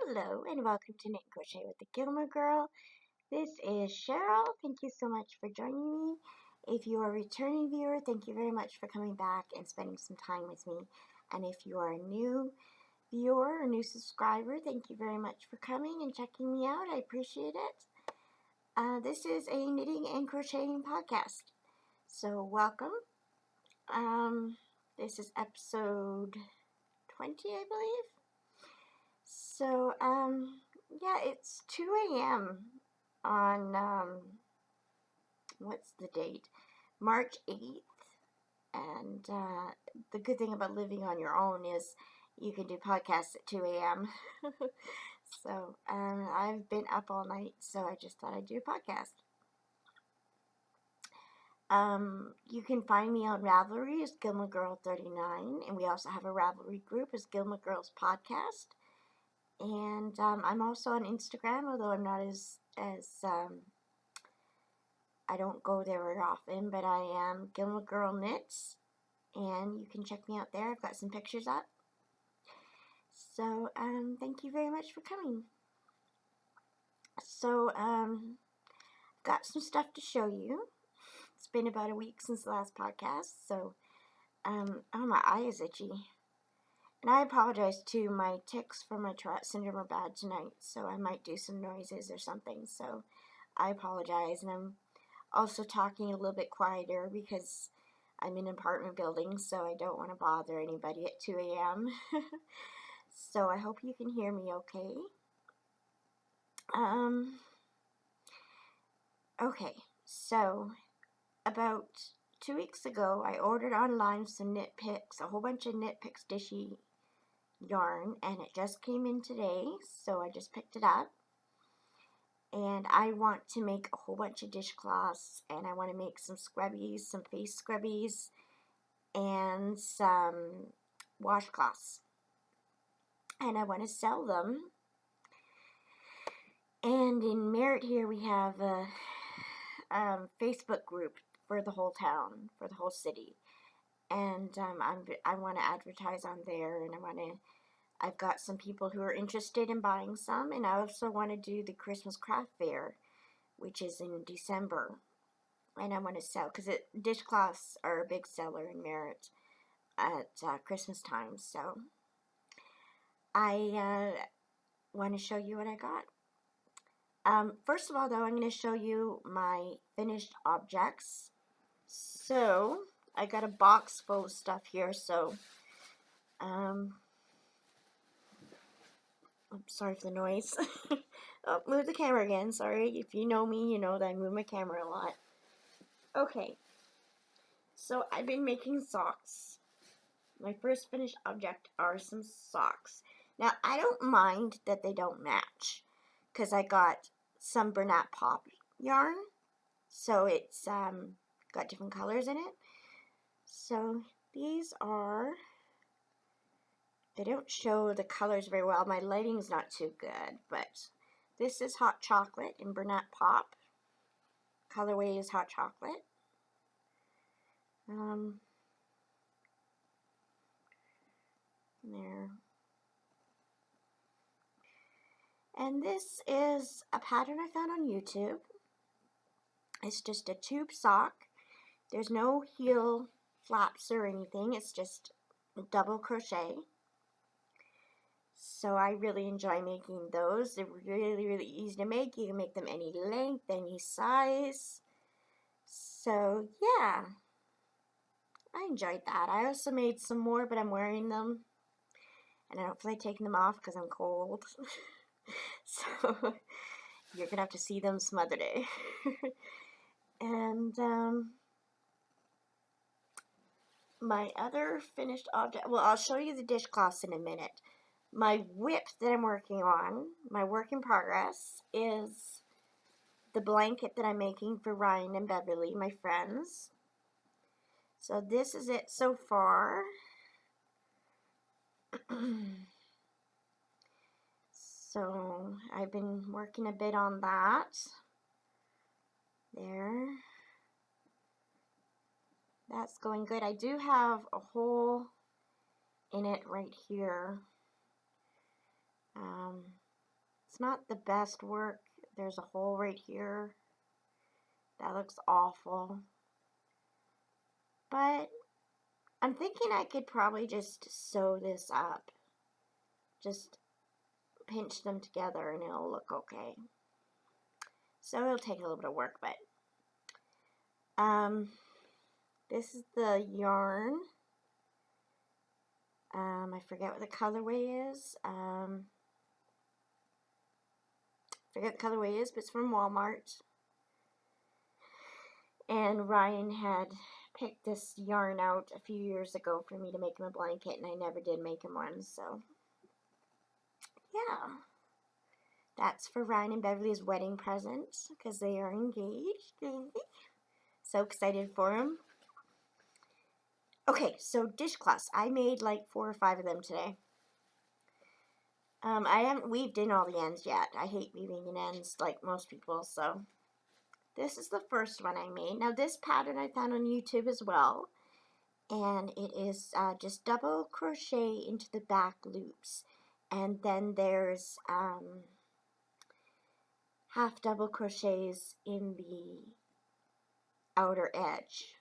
Hello and welcome to Knit and Crochet with the Gilmore Girl. This is Cheryl. Thank you so much for joining me. If you are a returning viewer, thank you very much for coming back and spending some time with me. And if you are a new viewer or new subscriber, thank you very much for coming and checking me out. I appreciate it. This is a knitting and crocheting podcast. So welcome. This is episode 20, I believe. So, yeah, it's 2 a.m. on, what's the date? March 8th. And the good thing about living on your own is you can do podcasts at 2 a.m. So, I've been up all night, so I just thought I'd do a podcast. You can find me on Ravelry as Gilmore Girl 39, and we also have a Ravelry group as Gilmore Girls Podcast. And I'm also on Instagram, although I'm not as I don't go there very often, but I am Gilmore Girl Knits, and you can check me out there. I've got some pictures up. So, thank you very much for coming. So, I've got some stuff to show you. It's been about a week since the last podcast, so, oh, my eye is itchy. And I apologize too, my tics from my Tourette syndrome are bad tonight, so I might do some noises or something, so I apologize. And I'm also talking a little bit quieter because I'm in an apartment building, so I don't want to bother anybody at 2 a.m. So I hope you can hear me okay. Okay, so about 2 weeks ago, I ordered online some Knitpicks, a whole bunch of Knitpicks Dishie yarn, and it just came in today, so I just picked it up. And I want to make a whole bunch of dishcloths, and I want to make some scrubbies, some face scrubbies, and some washcloths. And I want to sell them. And in Merritt here we have a Facebook group for the whole town, for the whole city. And I want to advertise on there, and I've got some people who are interested in buying some, and I also want to do the Christmas craft fair, which is in December, and I want to sell, because dishcloths are a big seller in Merritt at Christmas time, so I want to show you what I got. First of all, though, I'm going to show you my finished objects. So, I got a box full of stuff here, so, I'm sorry for the noise. Oh, move the camera again, sorry. If you know me, you know that I move my camera a lot. Okay, so I've been making socks. My first finished object are some socks. Now, I don't mind that they don't match, because I got some Bernat Pop yarn, so it's got different colors in it. So these are, they don't show the colors very well. My lighting's not too good, but this is Hot Chocolate in Bernat Pop. Colorway is Hot Chocolate. There. And this is a pattern I found on YouTube. It's just a tube sock. There's no heel flaps or anything. It's just double crochet. So I really enjoy making those. They're really, really easy to make. You can make them any length, any size. So yeah, I enjoyed that. I also made some more, but I'm wearing them. And I don't feel like taking them off because I'm cold. So you're going to have to see them some other day. And my other finished object, well, I'll show you the dishcloths in a minute. My whip that I'm working on, my work in progress, is the blanket that I'm making for Ryan and Beverly, my friends. So this is it so far. So I've been working a bit on that. There. That's going good. I do have a hole in it right here. It's not the best work. There's a hole right here. That looks awful. But I'm thinking I could probably just sew this up. Just pinch them together and it'll look okay. So it'll take a little bit of work, but this is the yarn. I forget what the colorway is. Forget the colorway is, but it's from Walmart. And Ryan had picked this yarn out a few years ago for me to make him a blanket, and I never did make him one, so yeah. That's for Ryan and Beverly's wedding present, because they are engaged. So excited for them. Okay, so dishcloths. I made like 4 or 5 of them today. I haven't weaved in all the ends yet. I hate weaving in ends like most people, so this is the first one I made. Now this pattern I found on YouTube as well, and it is just double crochet into the back loops, and then there's half double crochets in the outer edge.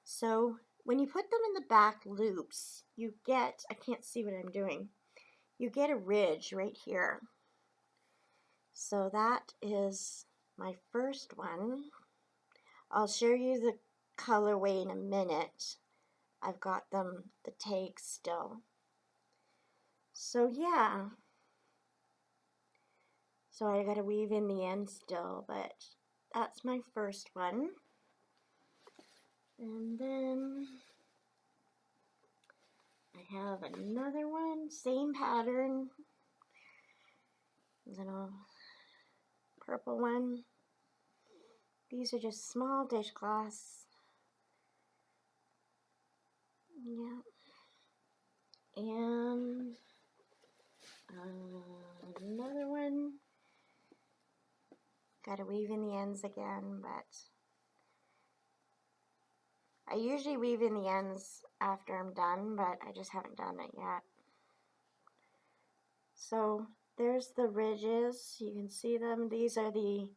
So when you put them in the back loops, you get, I can't see what I'm doing, you get a ridge right here. So that is my first one. I'll show you the colorway in a minute. I've got them, the tags still. So yeah. So I gotta weave in the end still, but that's my first one. And then I have another one, same pattern. Little purple one. These are just small dishcloths. Yeah. And another one. Gotta weave in the ends again, but I usually weave in the ends after I'm done, but I just haven't done it yet. So there's the ridges. You can see them. These are the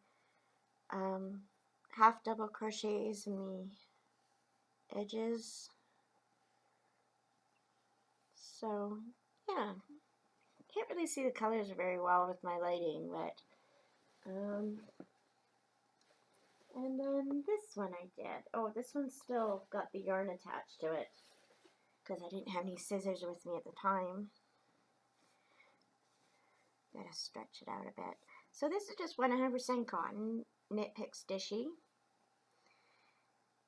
half double crochets in the edges. So yeah, can't really see the colors very well with my lighting, but and then this one I did. Oh, this one still got the yarn attached to it because I didn't have any scissors with me at the time. Gotta stretch it out a bit. So this is just 100% cotton, Knitpicks Dishie.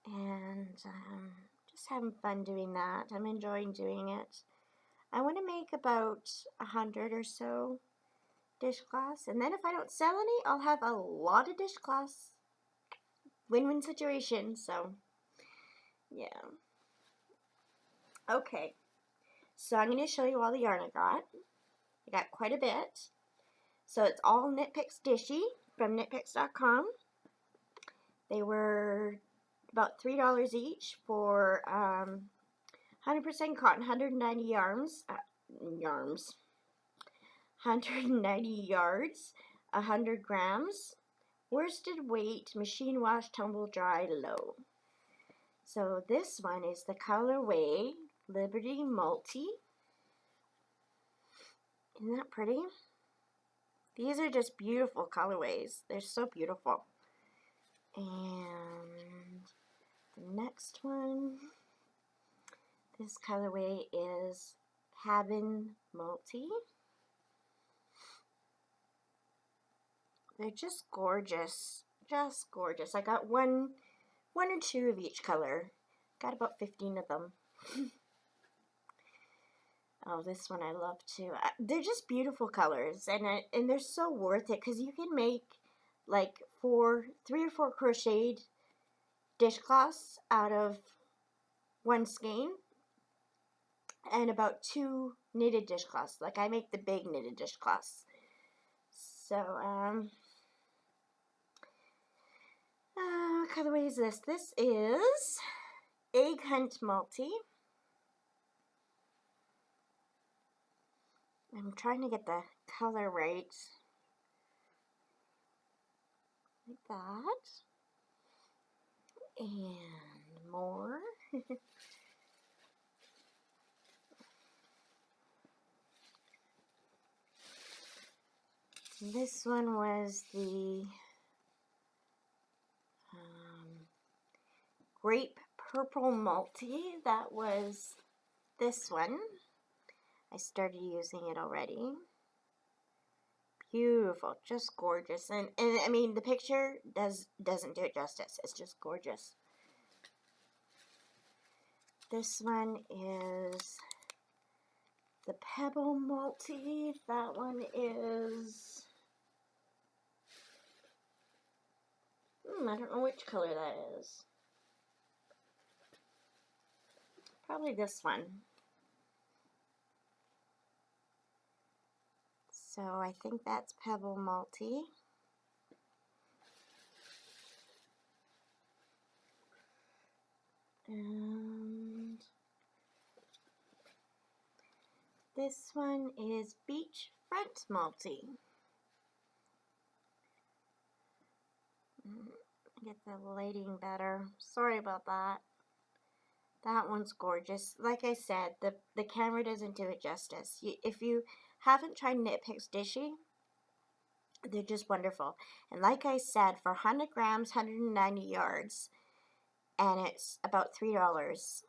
And just having fun doing that. I'm enjoying doing it. I want to make about 100 or so dishcloths. And then if I don't sell any, I'll have a lot of dishcloths. Win-win situation. So, yeah. Okay. So I'm going to show you all the yarn I got. I got quite a bit. So it's all Knitpicks Dishie from knitpicks.com. They were about $3 each for 100% cotton, 190 yards, 190 yards, 100 grams, worsted weight, machine wash, tumble dry, low. So this one is the colorway Liberty Multi. Isn't that pretty? These are just beautiful colorways. They're so beautiful. And the next one, this colorway is Cabin Multi. They're just gorgeous. Just gorgeous. I got one or two of each color. Got about 15 of them. Oh, this one I love too. They're just beautiful colors, and they're so worth it because you can make like 3 or 4 crocheted dishcloths out of one skein, and about 2 knitted dishcloths. Like I make the big knitted dishcloths. So what colorway is this? This is Egg Hunt Multi. I'm trying to get the color right. like that. And more. This one was the grape purple multi. That was this one. I started using it already. Beautiful, just gorgeous. And I mean, the picture doesn't do it justice. It's just gorgeous. This one is the Pebble Multi. That one is, I don't know which color that is. Probably this one. So I think that's Pebble Multi. And this one is Beach Front Multi. Get the lighting better. Sorry about that. That one's gorgeous. Like I said, the camera doesn't do it justice. If you haven't tried Knitpicks Dishie, they're just wonderful. And like I said, for 100 grams, 190 yards, and it's about $3.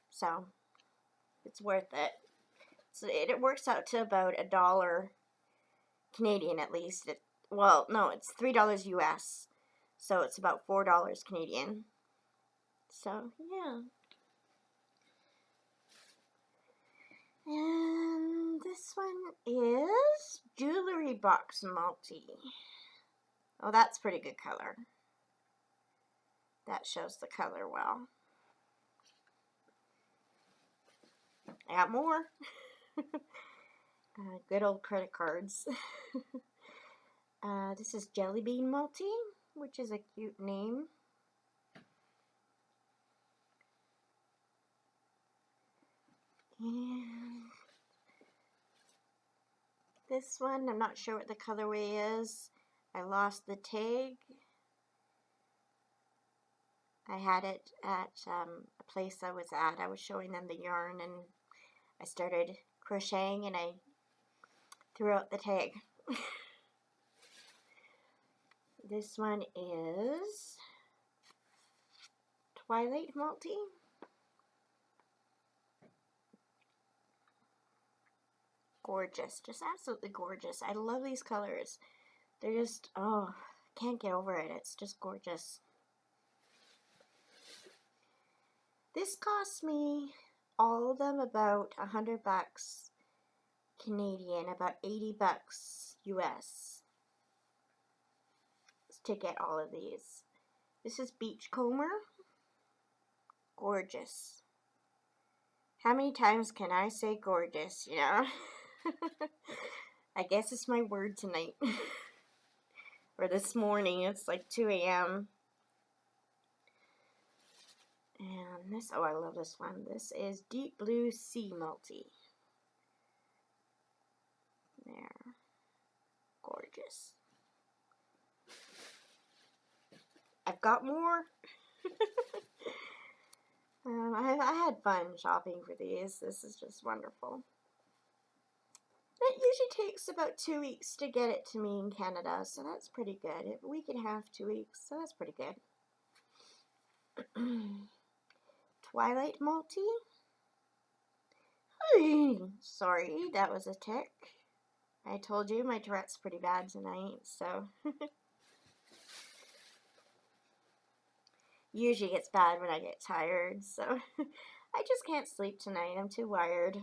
So it's worth it. So it works out to about $1 Canadian at least. Well, no, it's $3 US. So it's about $4 Canadian. So, yeah. And this one is Jewelry Box Multi. Oh, that's pretty good color. That shows the color well. I got more. Good old credit cards. This is Jelly Bean Multi, which is a cute name. And this one, I'm not sure what the colorway is. I lost the tag. I had it at a place I was at. I was showing them the yarn and I started crocheting and I threw out the tag. This one is Twilight Multi. Gorgeous, just absolutely gorgeous. I love these colors. They're just, oh, can't get over it. It's just gorgeous. This cost me, all of them, about $100 Canadian, about $80 US to get all of these. This is Beachcomber. Gorgeous. How many times can I say gorgeous, you know? I guess it's my word tonight. Or this morning, it's like 2 a.m. And this, oh, I love this one. This is Deep Blue Sea Multi. There. Gorgeous. I've got more. I had fun shopping for these. This is just wonderful. It usually takes about 2 weeks to get it to me in Canada, so that's pretty good. A week and a half, 2 weeks, so that's pretty good. Twilight Multi. Sorry, that was a tick. I told you my Tourette's pretty bad tonight, so. Usually it's bad when I get tired, so I just can't sleep tonight. I'm too wired.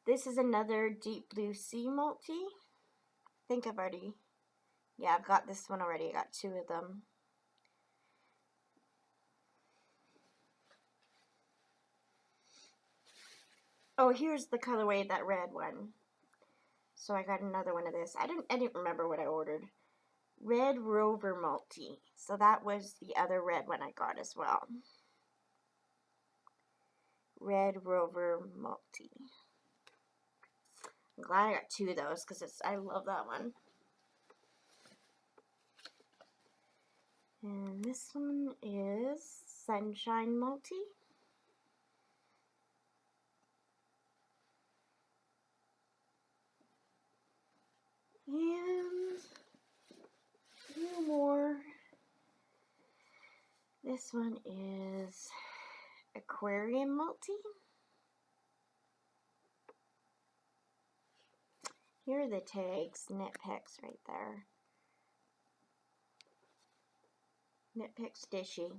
This is another Deep Blue Sea Multi. I think I've already, yeah, I've got this one already. I got 2 of them. Oh, here's the colorway, that red one. So I got another one of this. I didn't remember what I ordered. Red Rover Multi. So that was the other red one I got as well. Red Rover Multi. I'm glad I got 2 of those because I love that one. And this one is Sunshine Multi. And a few more. This one is Aquarium Multi. Here are the tags, Knitpicks right there. Knitpicks Dishie.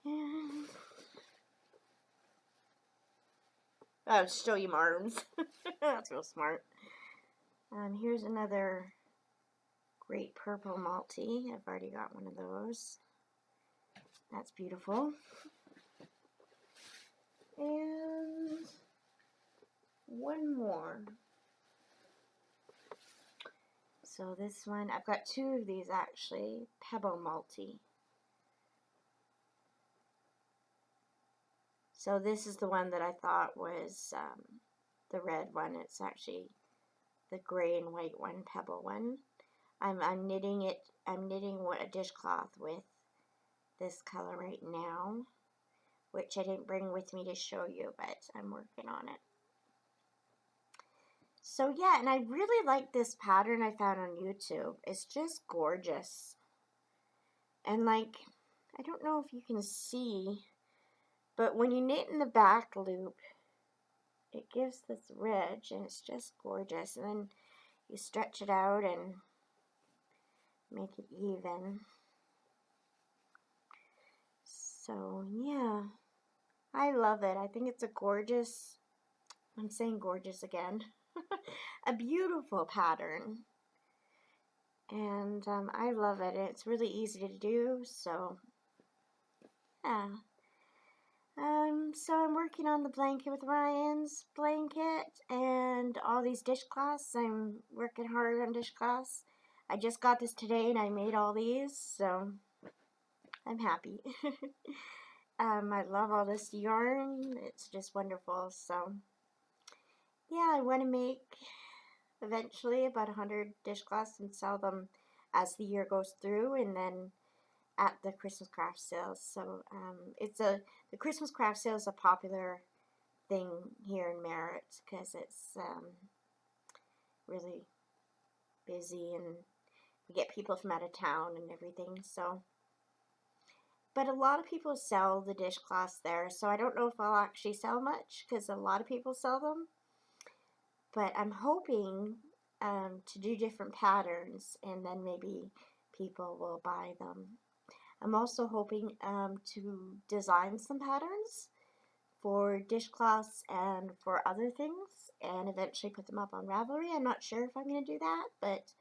And I'll show you my arms. That's real smart. Here's another great purple multi. I've already got one of those. That's beautiful. And one more. So this one, I've got two of these actually, Pebble Multi. So this is the one that I thought was the red one. It's actually the gray and white one, Pebble one. I'm knitting it. I'm knitting a dishcloth with this color right now, which I didn't bring with me to show you, but I'm working on it. So yeah, and I really like this pattern I found on YouTube. It's just gorgeous. And like, I don't know if you can see, but when you knit in the back loop, it gives this ridge, and it's just gorgeous. And then you stretch it out and make it even. So yeah, I love it. I think it's a gorgeous, I'm saying gorgeous again, a beautiful pattern. And I love it. It's really easy to do, so yeah. So I'm working on the blanket with Ryan's blanket and all these dishcloths. I'm working hard on dishcloths. I just got this today and I made all these, so I'm happy. I love all this yarn. It's just wonderful. So yeah, I want to make eventually about 100 dishcloths and sell them as the year goes through, and then at the Christmas craft sales. So the Christmas craft sale is a popular thing here in Merritt because it's really busy and we get people from out of town and everything. So, but a lot of people sell the dishcloths there, so I don't know if I'll actually sell much because a lot of people sell them. But I'm hoping to do different patterns, and then maybe people will buy them. I'm also hoping to design some patterns for dishcloths and for other things, and eventually put them up on Ravelry. I'm not sure if I'm going to do that, but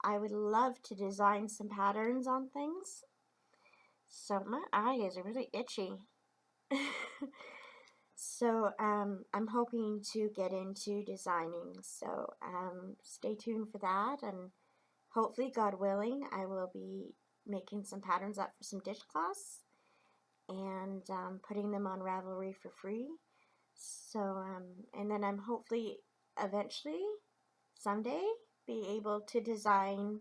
I would love to design some patterns on things. So my eye is really itchy. So I'm hoping to get into designing, so stay tuned for that, and hopefully, God willing, I will be making some patterns up for some dishcloths and putting them on Ravelry for free. So and then I'm hopefully eventually someday be able to design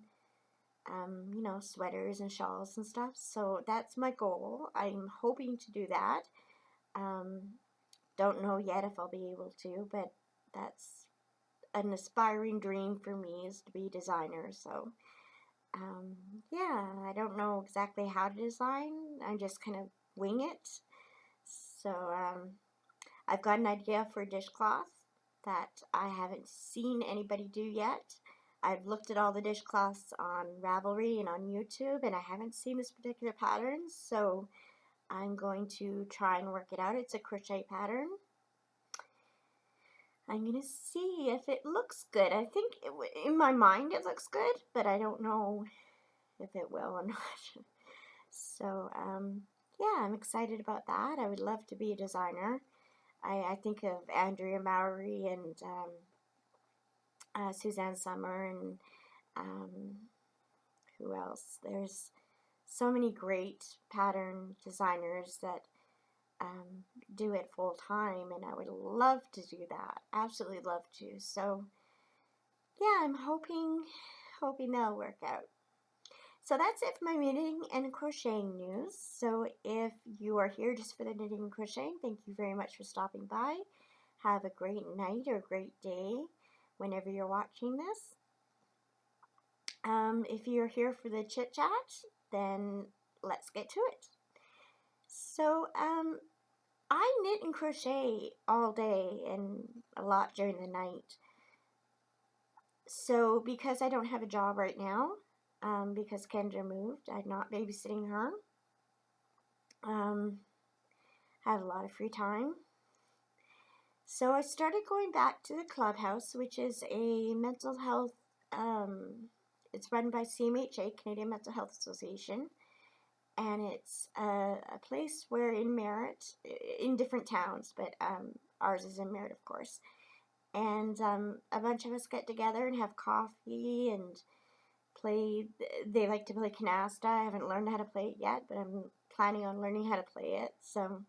you know, sweaters and shawls and stuff. So that's my goal. I'm hoping to do that. Don't know yet if I'll be able to, but that's an aspiring dream for me, is to be a designer. So yeah, I don't know exactly how to design. I just kind of wing it. So I've got an idea for a dishcloth that I haven't seen anybody do yet. I've looked at all the dishcloths on Ravelry and on YouTube, and I haven't seen this particular pattern, so I'm going to try and work it out. It's a crochet pattern. I'm going to see if it looks good. I think in my mind it looks good, but I don't know if it will or not. So, yeah, I'm excited about that. I would love to be a designer. I think of Andrea Mowry and Suzanne Summer and who else? There's so many great pattern designers that do it full time, and I would love to do that. Absolutely love to. So yeah, I'm hoping hoping that'll work out. So that's it for my knitting and crocheting news. So if you are here just for the knitting and crocheting, thank you very much for stopping by. Have a great night or a great day whenever you're watching this. If you're here for the chit chat, then let's get to it. So I knit and crochet all day and a lot during the night. So because I don't have a job right now, because Kendra moved, I'm not babysitting her. Have a lot of free time. So I started going back to the clubhouse, which is a mental health, it's run by CMHA, Canadian Mental Health Association, and it's a place where in Merritt, in different towns, but ours is in Merritt, of course, and a bunch of us get together and have coffee and play. They like to play canasta. I haven't learned how to play it yet, but I'm planning on learning how to play it. So,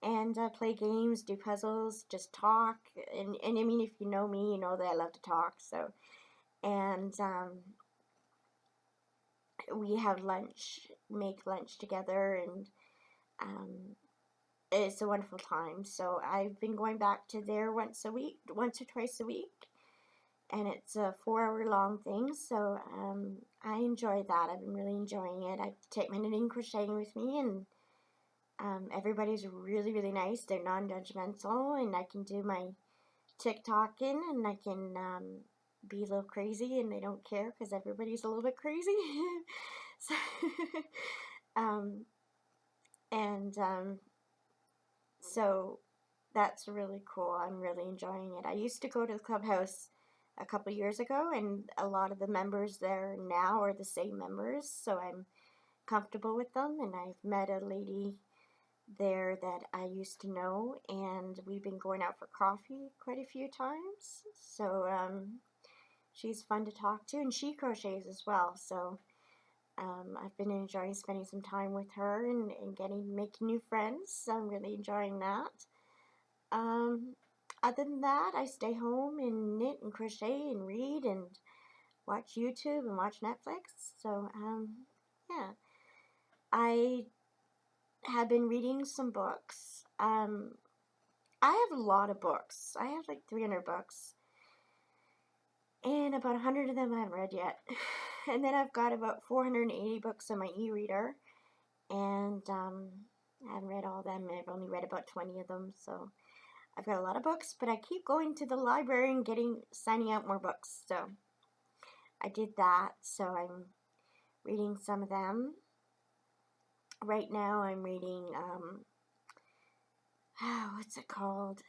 and play games, do puzzles, just talk. And I mean, if you know me, you know that I love to talk. So, and we have lunch, make lunch together, and it's a wonderful time. So I've been going back to there once or twice a week. And it's a 4-hour long thing, so I enjoy that. I've been really enjoying it. I take my knitting and crocheting with me, and everybody's really, really nice. They're non-judgmental, and I can do my TikToking, and I can be a little crazy, and they don't care because everybody's a little bit crazy. So, so that's really cool. I'm really enjoying it. I used to go to the clubhouse a couple years ago, and a lot of the members there now are the same members, so I'm comfortable with them, and I've met a lady there that I used to know, and we've been going out for coffee quite a few times, so she's fun to talk to, and she crochets as well, so I've been enjoying spending some time with her and making new friends, so I'm really enjoying that. Other than that, I stay home and knit and crochet and read and watch YouTube and watch Netflix. So, yeah. I have been reading some books. I have a lot of books. I have like 300 books. And about 100 of them I haven't read yet. And then I've got about 480 books on my e-reader. And I haven't read all of them. I've only read about 20 of them, so I've got a lot of books, but I keep going to the library and signing out more books, so I did that, so I'm reading some of them. Right now I'm reading, what's it called?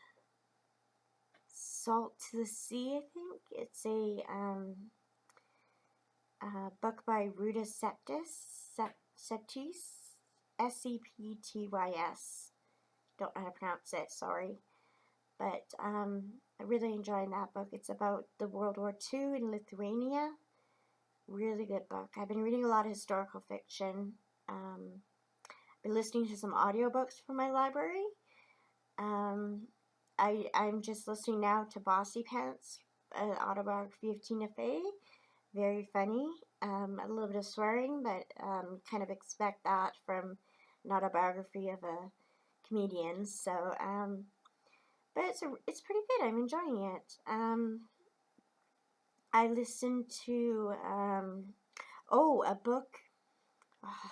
Salt to the Sea, I think. It's a book by Ruta Septis, S-E-P-T-Y-S. Don't know how to pronounce it, sorry. But I'm really enjoying that book. It's about the World War II in Lithuania. Really good book. I've been reading a lot of historical fiction. Been listening to some audiobooks from my library. I'm just listening now to Bossy Pants, an autobiography of Tina Fey. Very funny. A little bit of swearing, but kind of expect that from an autobiography of a comedian. So, but it's pretty good. I'm enjoying it. I listened to a book. Oh,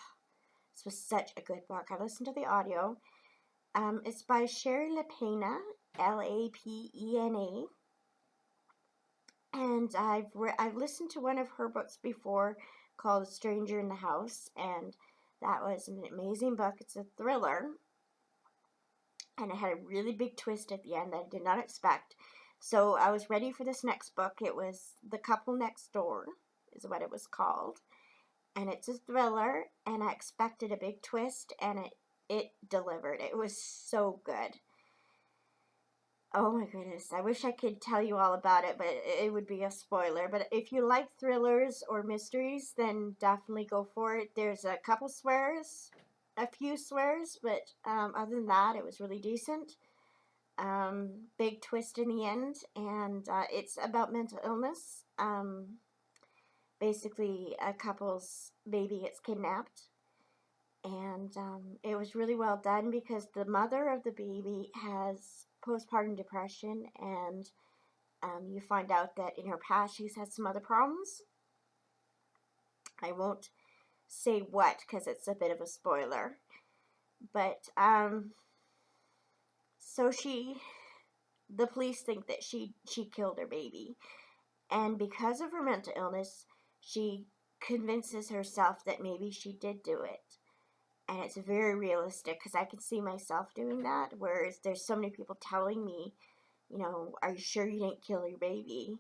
this was such a good book. I listened to the audio. It's by Sherry Lapena, Lapena, and I've listened to one of her books before called Stranger in the House, and that was an amazing book. It's a thriller. And it had a really big twist at the end that I did not expect. So I was ready for this next book. It was The Couple Next Door, is what it was called. And it's a thriller, and I expected a big twist, and it delivered. It was so good. Oh my goodness. I wish I could tell you all about it, but it would be a spoiler. But if you like thrillers or mysteries, then definitely go for it. There's a couple swears. A few swears, but other than that, it was really decent. Big twist in the end, and it's about mental illness. basically a couple's baby gets kidnapped. And it was really well done because the mother of the baby has postpartum depression, and you find out that in her past she's had some other problems. I won't say what because it's a bit of a spoiler. But so the police think that she killed her baby, and because of her mental illness, she convinces herself that maybe she did do it. And it's very realistic because I can see myself doing that. Whereas there's so many people telling me, you know, are you sure you didn't kill your baby?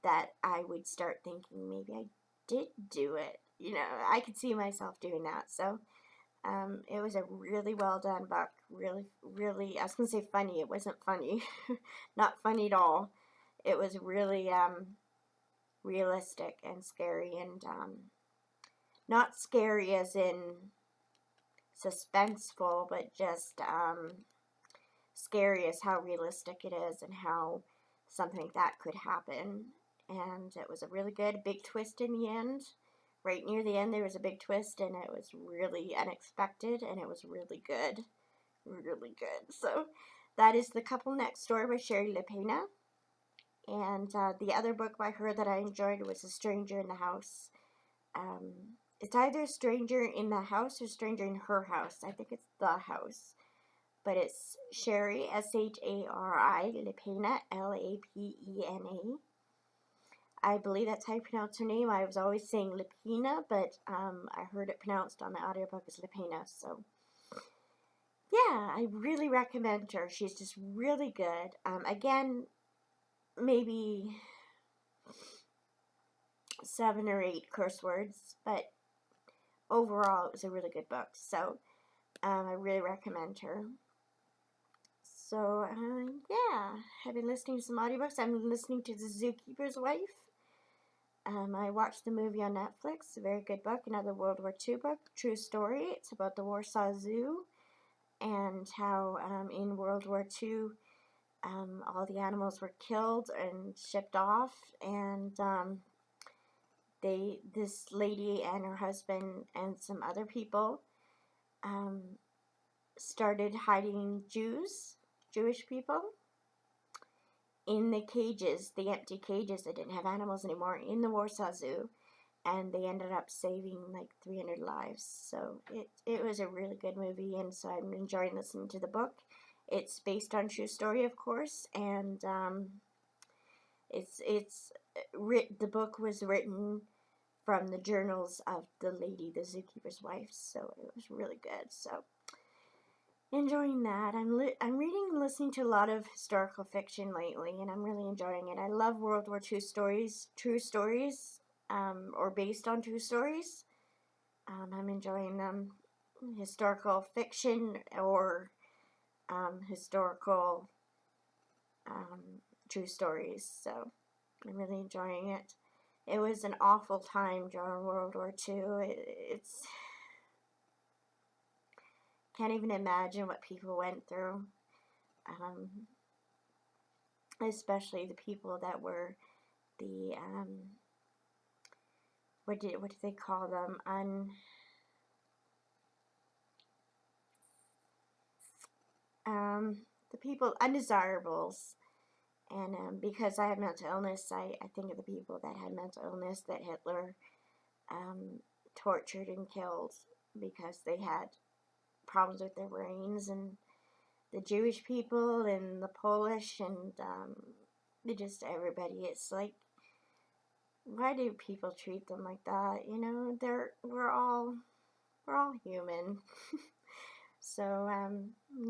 That I would start thinking maybe I did do it. You know, I could see myself doing that. So it was a really well done book. Really, really, I was going to say funny. It wasn't funny. Not funny at all. It was really realistic and scary, and not scary as in suspenseful, but just scary as how realistic it is and how something like that could happen. And it was a really good big twist in the end. Right near the end there was a big twist, and it was really unexpected, and it was really good. Really good. So that is The Couple Next Door by Sherry LaPena. And the other book by her that I enjoyed was A Stranger in the House. It's either A Stranger in the House or Stranger in Her House. I think it's The House. But it's Sherry, S-H-A-R-I, LaPena, L-A-P-E-N-A. I believe that's how you pronounce her name. I was always saying LaPena, but I heard it pronounced on the audiobook as LaPena. So, yeah, I really recommend her. She's just really good. Again, maybe 7 or 8 curse words, but overall it was a really good book. So, I really recommend her. So, yeah, I've been listening to some audiobooks. I'm listening to The Zookeeper's Wife. I watched the movie on Netflix, a very good book, another World War II book, true story. It's about the Warsaw Zoo and how in World War II all the animals were killed and shipped off, and this lady and her husband and some other people started hiding Jewish people, in the cages, the empty cages that didn't have animals anymore, in the Warsaw Zoo, and they ended up saving like 300 lives. So it was a really good movie, and so I'm enjoying listening to the book. It's based on true story, of course, and the book was written from the journals of the lady, the zookeeper's wife, so it was really good. So enjoying that. I'm reading and listening to a lot of historical fiction lately, and I'm really enjoying it. I love World War II stories, true stories, or based on true stories. I'm enjoying them. Historical fiction or historical true stories. So I'm really enjoying it. It was an awful time during World War II. It's can't even imagine what people went through. Especially the people that were the what did they call them? The people undesirables. And because I have mental illness, I think of the people that had mental illness that Hitler tortured and killed because they had problems with their brains, and the Jewish people and the Polish and just everybody. It's like, why do people treat them like that? You know, we're all human. So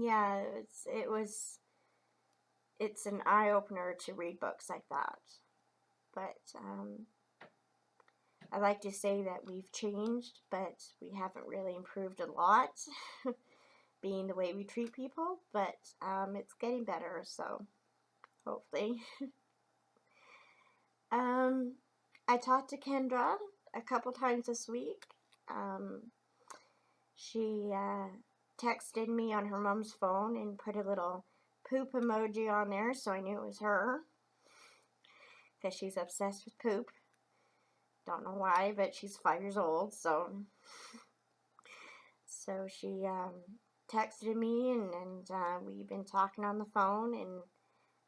yeah, it's an eye opener to read books like that. But I like to say that we've changed, but we haven't really improved a lot. Being the way we treat people, but it's getting better, so hopefully. I talked to Kendra a couple times this week. She texted me on her mom's phone and put a little poop emoji on there, so I knew it was her, because she's obsessed with poop. Don't know why, but she's 5 years old, so she texted me, and we've been talking on the phone, and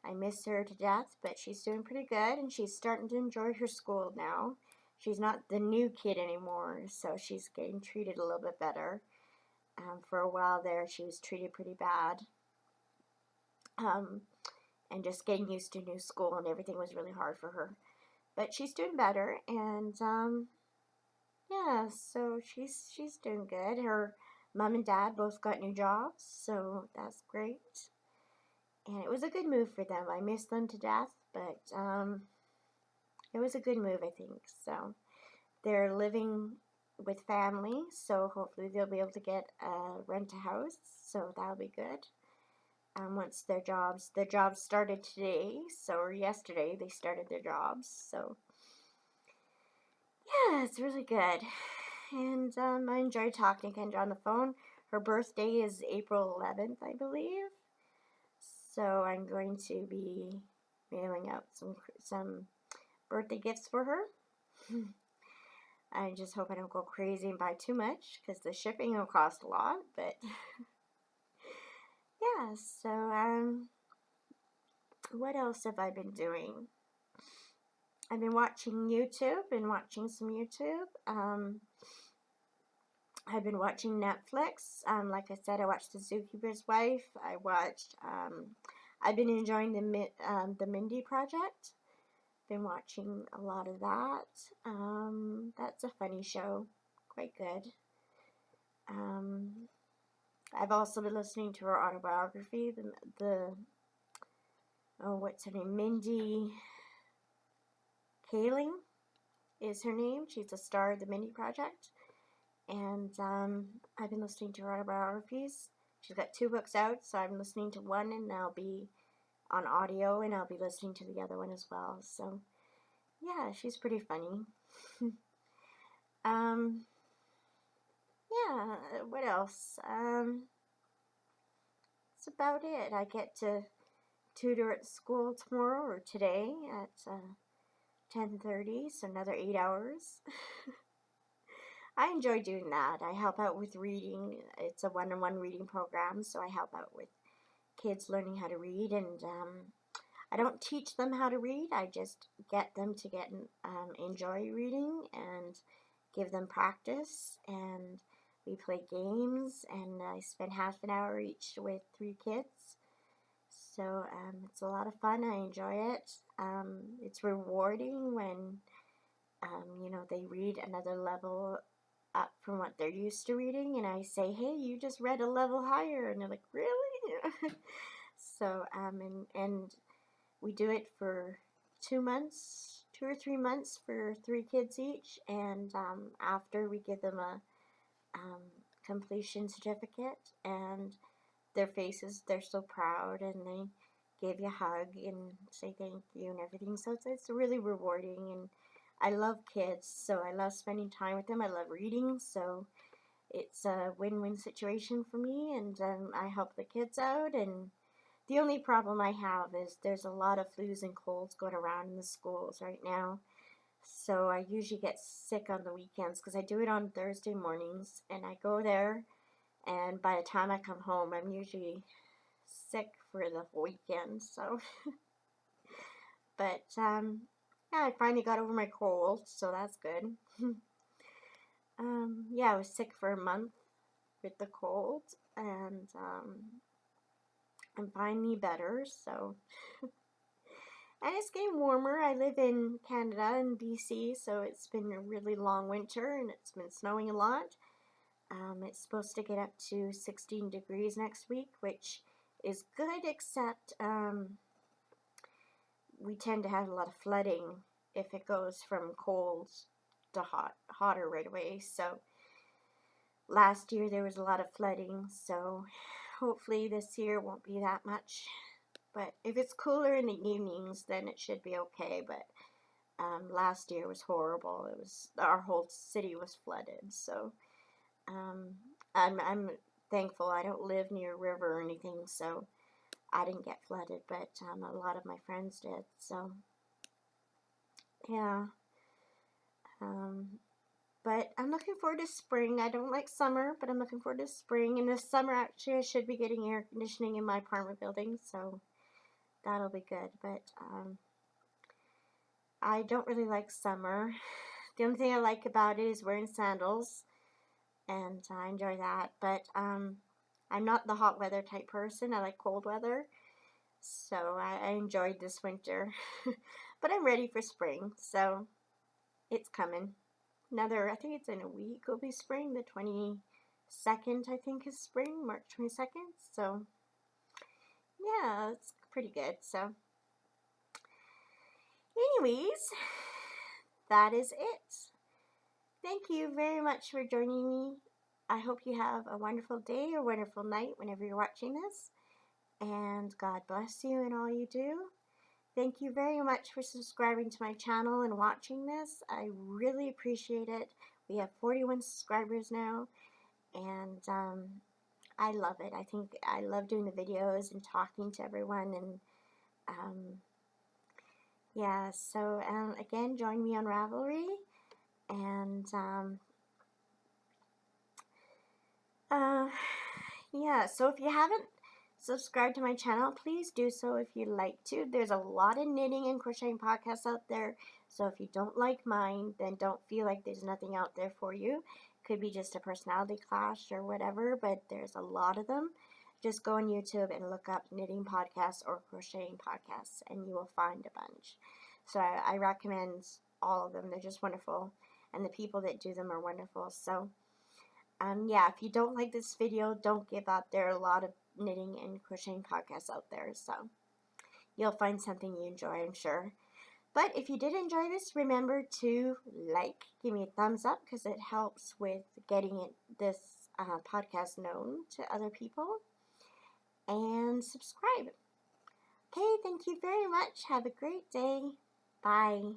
I miss her to death, but she's doing pretty good, and she's starting to enjoy her school now. She's not the new kid anymore, so she's getting treated a little bit better. For a while there, she was treated pretty bad, and just getting used to new school and everything was really hard for her. But she's doing better, and yeah, so she's doing good. Her mom and dad both got new jobs, so that's great. And it was a good move for them. I miss them to death, but it was a good move, I think. So they're living with family, so hopefully they'll be able to rent a house. So that'll be good. Once their jobs started today, or yesterday they started their jobs. So yeah, it's really good. And I enjoy talking to Kendra on the phone. Her birthday is April 11th, I believe. So I'm going to be mailing out some birthday gifts for her. I just hope I don't go crazy and buy too much, because the shipping will cost a lot. But yeah, so what else have I been doing? I've been watching YouTube, some YouTube. I've been watching Netflix. Like I said, I watched The Zookeeper's Wife. I've been enjoying the Mindy Project. Been watching a lot of that. That's a funny show. Quite good. I've also been listening to her autobiography. What's her name? Mindy Kaling is her name. She's a star of the Mindy Project. And I've been listening to her autobiographies. She's got 2 books out, so I'm listening to one, and I'll be on audio, and I'll be listening to the other one as well. So yeah, she's pretty funny. Yeah, what else? That's about it. I get to tutor at school tomorrow, or today, at 10:30, so another 8 hours. I enjoy doing that. I help out with reading. It's a one-on-one reading program, so I help out with kids learning how to read, and I don't teach them how to read. I just get them to enjoy reading and give them practice, and we play games, and I spend half an hour each with 3 kids. So it's a lot of fun. I enjoy it. It's rewarding when they read another level up from what they're used to reading, and I say, hey, you just read a level higher, and they're like, really? So and we do it for 2 or 3 months for 3 kids each, and after we give them a completion certificate, and their faces, they're so proud, and they give you a hug and say thank you and everything. So it's really rewarding, and I love kids, so I love spending time with them. I love reading, so it's a win-win situation for me, and I help the kids out. And the only problem I have is there's a lot of flus and colds going around in the schools right now. So I usually get sick on the weekends, because I do it on Thursday mornings, and I go there, and by the time I come home, I'm usually sick for the weekend. So, but yeah, I finally got over my cold, so that's good. Yeah, I was sick for a month with the cold, and I'm finally better. So, and it's getting warmer. I live in Canada, in BC, so it's been a really long winter, and it's been snowing a lot. It's supposed to get up to 16 degrees next week, which is good, except we tend to have a lot of flooding if it goes from cold to hotter right away. So last year there was a lot of flooding, so hopefully this year won't be that much. But if it's cooler in the evenings, then it should be okay. But last year was horrible. Our whole city was flooded. So I'm thankful I don't live near a river or anything, so I didn't get flooded, but a lot of my friends did. So yeah, But I'm looking forward to spring. I don't like summer, but I'm looking forward to spring. And this summer, actually, I should be getting air conditioning in my apartment building, so that'll be good. But I don't really like summer. The only thing I like about it is wearing sandals, and I enjoy that. But I'm not the hot weather type person. I like cold weather, so I enjoyed this winter. But I'm ready for spring, so it's coming. I think it's in a week, will be spring. The 22nd, I think, is spring, March 22nd. So, yeah, it's pretty good. So, anyways, that is it. Thank you very much for joining me. I hope you have a wonderful day or wonderful night whenever you're watching this. And God bless you in all you do. Thank you very much for subscribing to my channel and watching this. I really appreciate it. We have 41 subscribers now, and I love it. I love doing the videos and talking to everyone, and yeah, so again, join me on Ravelry, and yeah, so if you haven't subscribed to my channel, please do so if you'd like to. There's a lot of knitting and crocheting podcasts out there, so if you don't like mine, then don't feel like there's nothing out there for you. Could be just a personality clash or whatever, but there's a lot of them. Just go on YouTube and look up knitting podcasts or crocheting podcasts, and you will find a bunch. So I recommend all of them. They're just wonderful, and the people that do them are wonderful. So yeah, if you don't like this video, don't give up. There are a lot of knitting and crocheting podcasts out there, so you'll find something you enjoy, I'm sure. But if you did enjoy this, remember to give me a thumbs up, because it helps with getting this podcast known to other people, and subscribe. Okay, thank you very much. Have a great day. Bye.